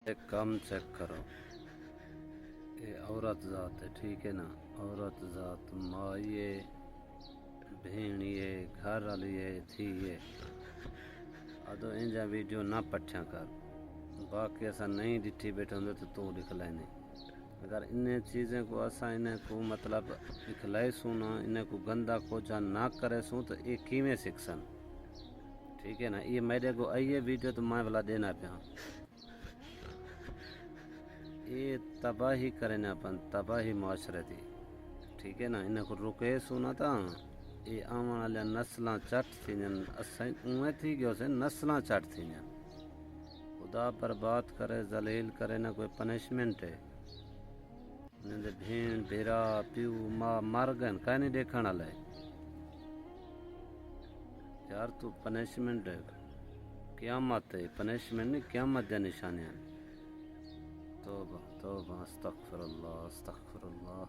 एक कम चेक करो। ये औरत ज़ात है, ठीक है ना। औरत ज़ात माइए भेणिए घर वालिए थिए अदो इंजा वीडियो ना पठिया कर। बाकी असा नहीं डिठी बैठे होंगे तो तू दिखलाए नहीं। अगर इन चीज़ें को असा इन्हें को मतलब दिखलाएसूँ ना, इन्हें को गंदा कोचा ना करेसूँ तो ये किमें सिखसन, ठीक है ना। ये मेरे को आइए वीडियो तो मैं वाला देना पे ये तबाही करें अपन तबाही माशरे थी, ठीक है ना। इन्हें को रुके सुना था ये आने वाले नस्ल चट थी असां उमें थी गयो से नस्ल चट थी। खुदा बर्बाद करे जलील करे ना कोई पनिशमेंट है। इन्हें भेण भेरा प्यू माँ मर गए कहीं नहीं देखने वाला यार। तू पनिशमेंट है क़यामत है, पनिशमेंट नहीं क़यामत जा निशाने हैं। तौबा तौबा अस्तगफिरुल्लाह अस्तगफिरुल्लाह।